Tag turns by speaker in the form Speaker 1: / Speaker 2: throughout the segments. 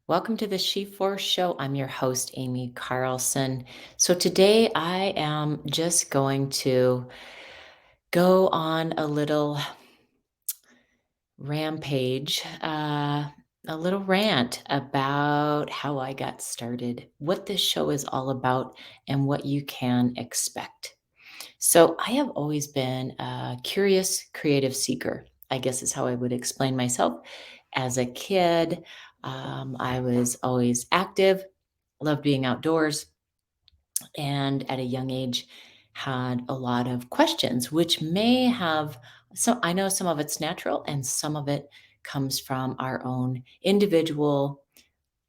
Speaker 1: Welcome to the SheForce show. I'm your host, Aimee Carlson. So today I am just going to go on a little rampage, a little rant about how I got started, what this show is all about, and what you can expect. So I have always been a curious, creative seeker, I guess is how I would explain myself. As a kid, I was always active, loved being outdoors, and at a young age had a lot of questions, which may have so I know some of it's natural and some of it comes from our own individual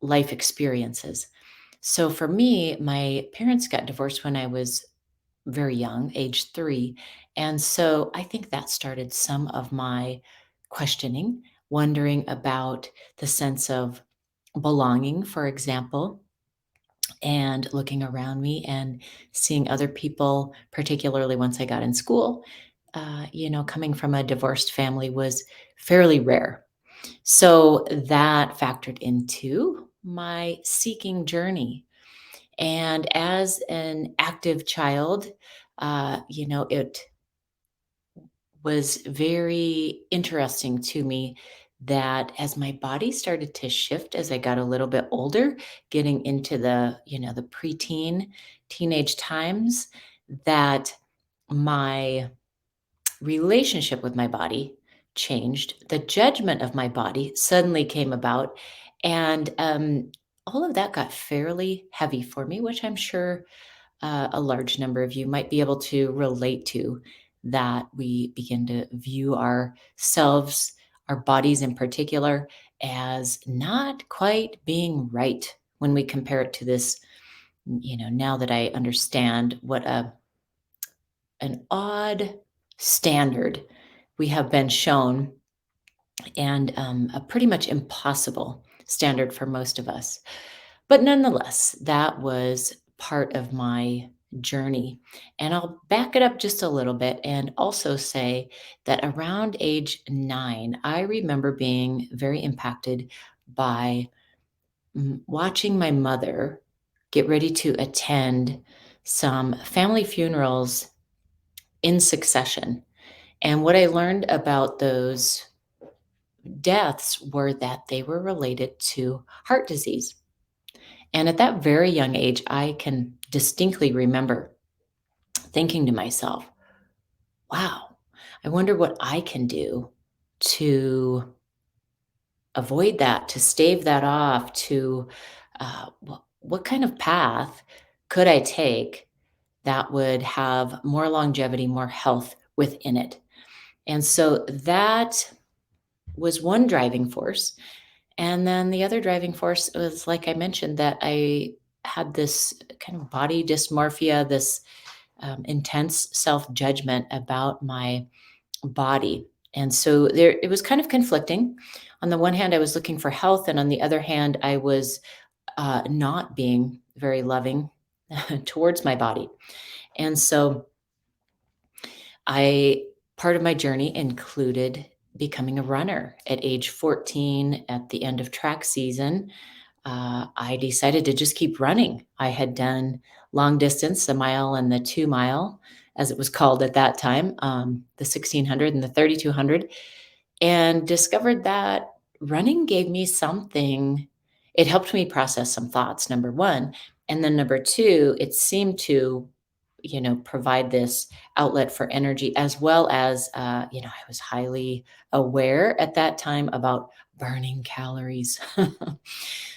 Speaker 1: life experiences. So for me, my parents got divorced when I was very young, age 3. And so I think that started some of my questioning, wondering about the sense of belonging, for example, and looking around me and seeing other people, particularly once I got in school, coming from a divorced family was fairly rare. So that factored into my seeking journey. And as an active child, it was very interesting to me that as my body started to shift as I got a little bit older, getting into the preteen, teenage times, that my relationship with my body changed. The judgment of my body suddenly came about. And all of that got fairly heavy for me, which I'm sure a large number of you might be able to relate to, that we begin to view ourselves, our bodies in particular, as not quite being right when we compare it to this. Now that I understand what an odd standard we have been shown, and a pretty much impossible standard for most of us. But nonetheless, that was part of my journey. And I'll back it up just a little bit and also say that around age 9, I remember being very impacted by watching my mother get ready to attend some family funerals in succession. And what I learned about those deaths were that they were related to heart disease. And at that very young age, I can distinctly remember thinking to myself, wow, I wonder what I can do to avoid that, to stave that off, to what kind of path could I take that would have more longevity, more health within it. And so that was one driving force. And then the other driving force was, like I mentioned, that I had this kind of body dysmorphia, this intense self judgment about my body. And so there, it was kind of conflicting. On the one hand, I was looking for health, and on the other hand, I was not being very loving towards my body. And so I part of my journey included becoming a runner at age 14 at the end of track season. I decided to just keep running. I had done long distance, the mile and the 2 mile, as it was called at that time, the 1600 and the 3200, and discovered that running gave me something. It helped me process some thoughts, number one. And then number two, it seemed to provide this outlet for energy, as well as, I was highly aware at that time about burning calories.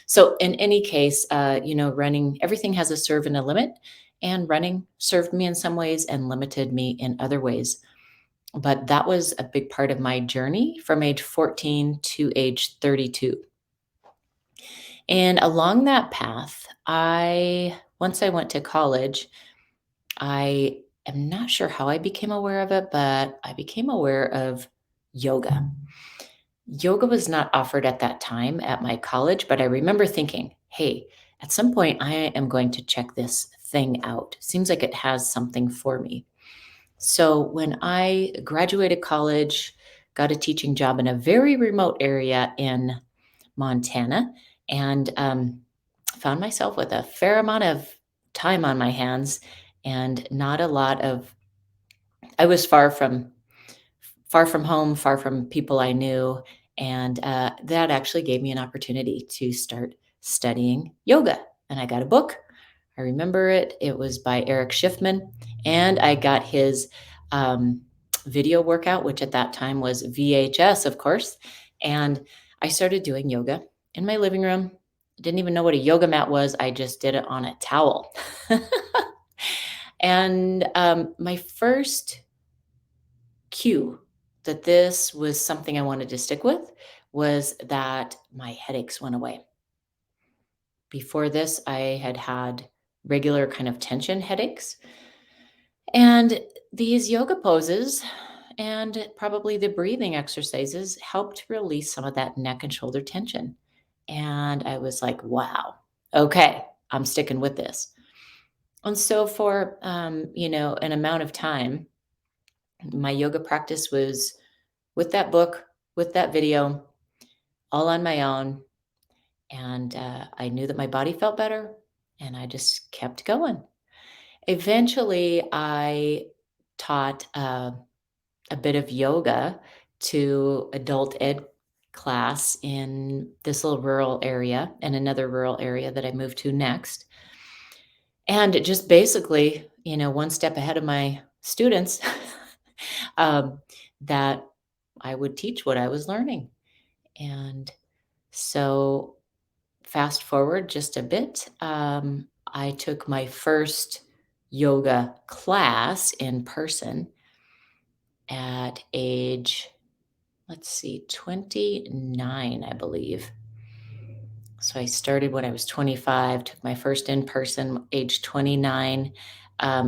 Speaker 1: So in any case, running, everything has a serve and a limit, and running served me in some ways and limited me in other ways. But that was a big part of my journey from age 14 to age 32. And along that path, once I went to college, I am not sure how I became aware of it, but I became aware of yoga. Yoga was not offered at that time at my college, but I remember thinking, hey, at some point I am going to check this thing out. Seems like it has something for me. So when I graduated college, got a teaching job in a very remote area in Montana, and found myself with a fair amount of time on my hands and not a lot of I was far from home, far from people I knew, and that actually gave me an opportunity to start studying yoga. And I got a book. I remember it. It was by Eric Schiffman, and I got his um, video workout, which at that time was VHS, of course. And I started doing yoga in my living room. Didn't even know what a yoga mat was. I just did it on a towel. And my first cue that this was something I wanted to stick with was that my headaches went away. Before this, I had had regular kind of tension headaches. And these yoga poses and probably the breathing exercises helped release some of that neck and shoulder tension. And I was like, wow, okay, I'm sticking with this. And so for an amount of time, my yoga practice was with that book, with that video, all on my own. And I knew that my body felt better, and I just kept going. Eventually, I taught a bit of yoga to adult ed class in this little rural area and another rural area that I moved to next. And it just basically, one step ahead of my students, um, that I would teach what I was learning. And so, fast forward just a bit, I took my first yoga class in person at age, let's see, 29, I believe. So I started when I was 25, took my first in person, age 29,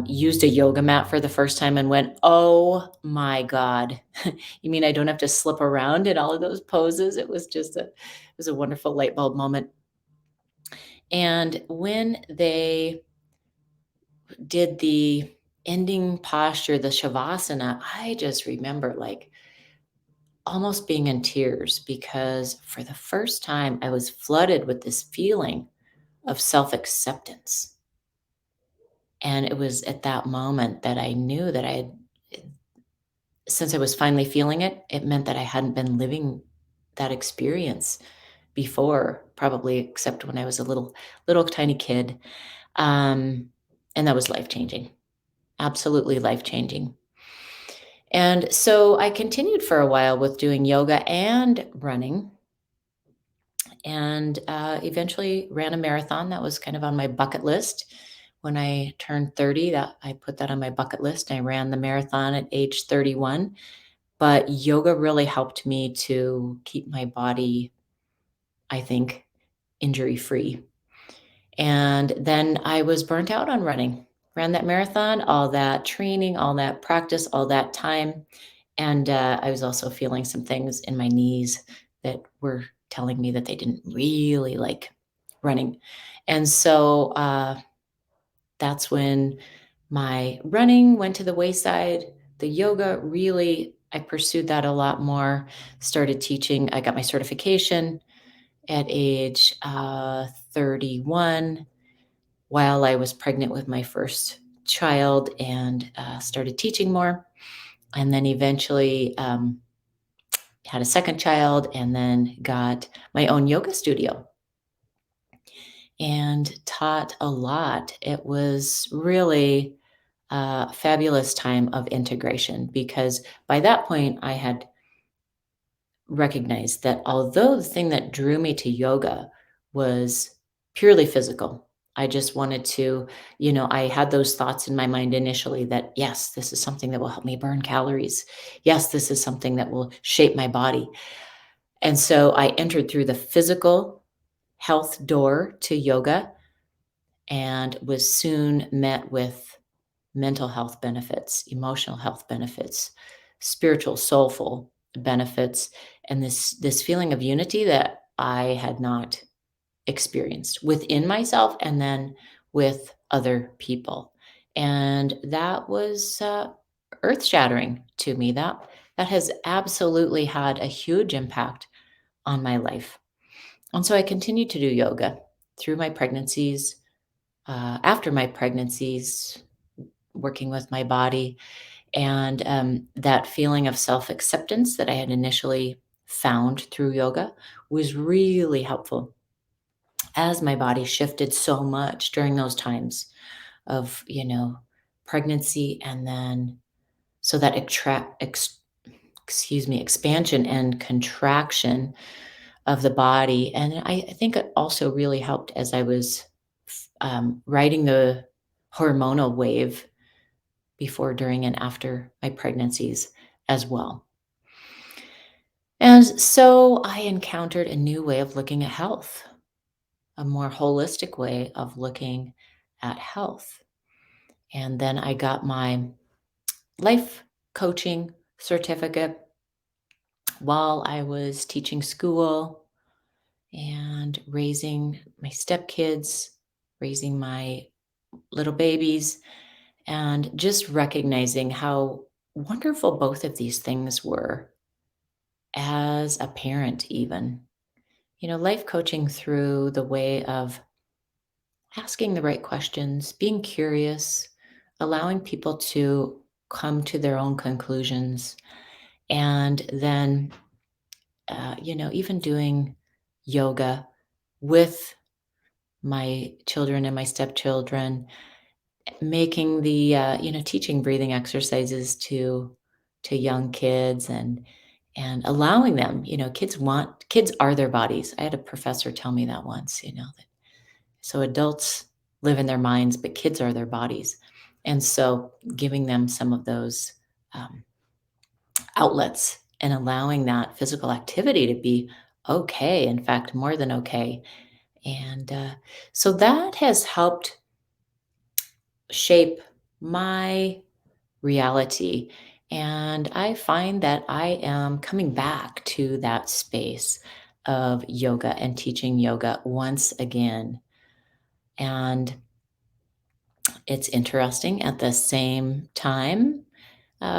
Speaker 1: used a yoga mat for the first time and went, oh my God. You mean I don't have to slip around in all of those poses? It was a wonderful light bulb moment. And when they did the ending posture, the Shavasana, I just remember like almost being in tears because for the first time I was flooded with this feeling of self acceptance. And it was at that moment that I knew that since I was finally feeling it, it meant that I hadn't been living that experience before, probably except when I was a little tiny kid. Um, and that was life changing, absolutely life changing. And so I continued for a while with doing yoga and running, and eventually ran a marathon. That was kind of on my bucket list. When I turned 30, that I put that on my bucket list. I ran the marathon at age 31. But yoga really helped me to keep my body, I think, injury free. And then I was burnt out on running. Ran that marathon, all that training, all that practice, all that time. And I was also feeling some things in my knees that were telling me that they didn't really like running. And so that's when my running went to the wayside. The yoga really, I pursued that a lot more, started teaching. I got my certification at age 31 while I was pregnant with my first child and started teaching more. And then eventually had a second child and then got my own yoga studio and taught a lot. It was really a fabulous time of integration because by that point I had recognized that although the thing that drew me to yoga was purely physical, I just wanted to, I had those thoughts in my mind initially that, yes, this is something that will help me burn calories. Yes, this is something that will shape my body. And so I entered through the physical health door to yoga and was soon met with mental health benefits, emotional health benefits, spiritual, soulful benefits, and this feeling of unity that I had not experienced within myself and then with other people. And that was earth shattering to me. That has absolutely had a huge impact on my life. And so I continued to do yoga through my pregnancies, after my pregnancies, working with my body. And that feeling of self acceptance that I had initially found through yoga was really helpful as my body shifted so much during those times of, pregnancy. And then so that expansion and contraction of the body. And I think it also really helped as I was riding the hormonal wave before, during, and after my pregnancies as well. And so I encountered a new way of looking at health, a more holistic way of looking at health. And then I got my life coaching certificate while I was teaching school and raising my stepkids, raising my little babies, and just recognizing how wonderful both of these things were as a parent, even. Life coaching through the way of asking the right questions, being curious, allowing people to come to their own conclusions, and then, even doing yoga with my children and my stepchildren, making teaching breathing exercises to young kids, and allowing them, kids are their bodies. I had a professor tell me that once, that so adults live in their minds, but kids are their bodies. And so giving them some of those um, outlets and allowing that physical activity to be okay, in fact, more than okay. And so that has helped shape my reality. And I find that I am coming back to that space of yoga and teaching yoga once again. And it's interesting at the same time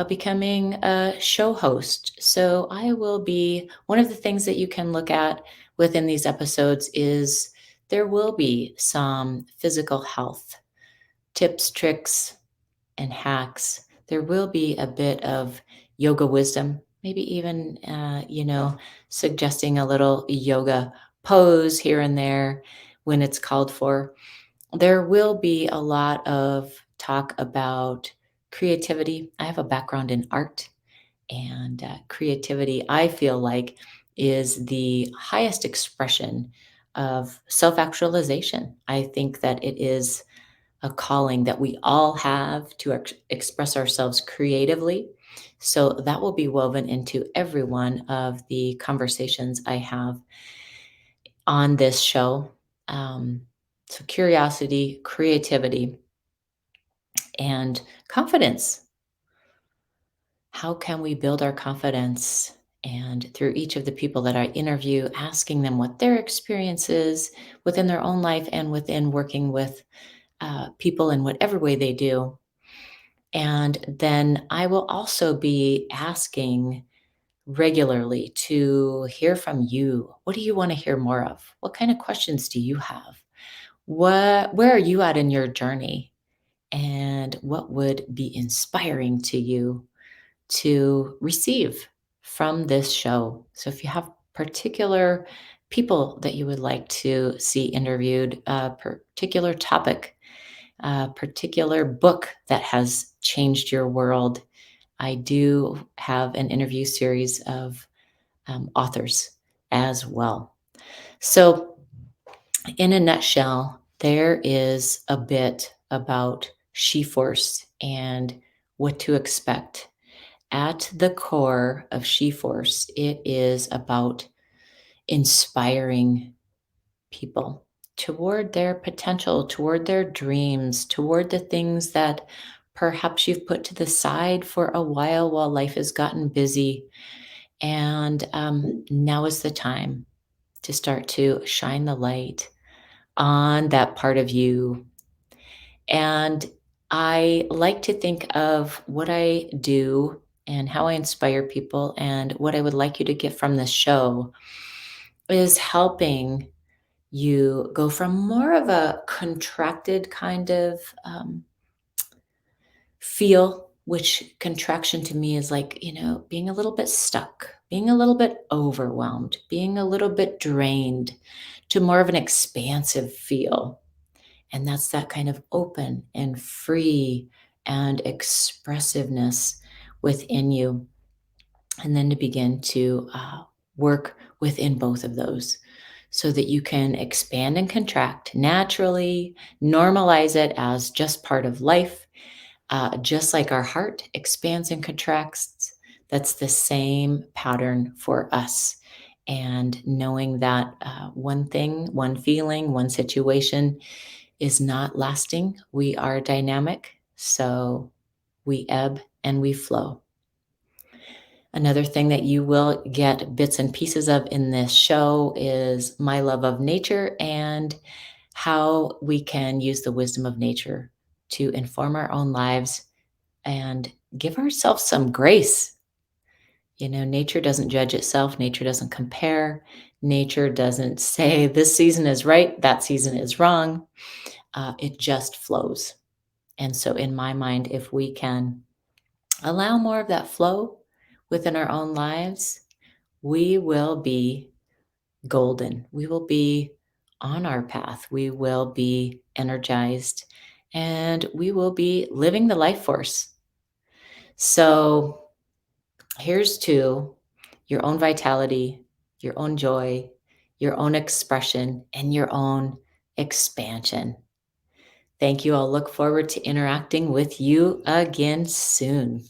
Speaker 1: becoming a show host. So I will be, one of the things that you can look at within these episodes is there will be some physical health tips, tricks, and hacks. There will be a bit of yoga wisdom, maybe even, suggesting a little yoga pose here and there when it's called for. There will be a lot of talk about creativity. I have a background in art, and creativity, I feel like, is the highest expression of self actualization. I think that it is a calling that we all have to express ourselves creatively. So that will be woven into every one of the conversations I have on this show. So, curiosity, creativity, and confidence. How can we build our confidence? And through each of the people that I interview, asking them what their experience is within their own life and within working with people in whatever way they do. And then I will also be asking regularly to hear from you. What do you want to hear more of? What kind of questions do you have? Where are you at in your journey? And what would be inspiring to you to receive from this show? So if you have particular people that you would like to see interviewed, a particular topic, a particular book that has changed your world, I do have an interview series of authors as well. So, in a nutshell, there is a bit about SheForce and what to expect. At the core of SheForce, it is about inspiring people toward their potential, toward their dreams, toward the things that perhaps you've put to the side for a while life has gotten busy. And now is the time to start to shine the light on that part of you. And I like to think of what I do and how I inspire people and what I would like you to get from this show is helping you go from more of a contracted kind of feel, which contraction to me is like, being a little bit stuck, being a little bit overwhelmed, being a little bit drained, to more of an expansive feel. And that's that kind of open and free and expressiveness within you. And then to begin to work within both of those so that you can expand and contract naturally, normalize it as just part of life, just like our heart expands and contracts. That's the same pattern for us. And knowing that one thing, one feeling, one situation is not lasting. We are dynamic, so we ebb and we flow. Another thing that you will get bits and pieces of in this show is my love of nature and how we can use the wisdom of nature to inform our own lives and give ourselves some grace. Nature doesn't judge itself, nature doesn't compare, nature doesn't say this season is right, that season is wrong. It just flows. And so, in my mind, if we can allow more of that flow within our own lives, we will be golden. We will be on our path. We will be energized and we will be living the life force. So, here's to your own vitality, your own joy, your own expression, and your own expansion. Thank you. I'll look forward to interacting with you again soon.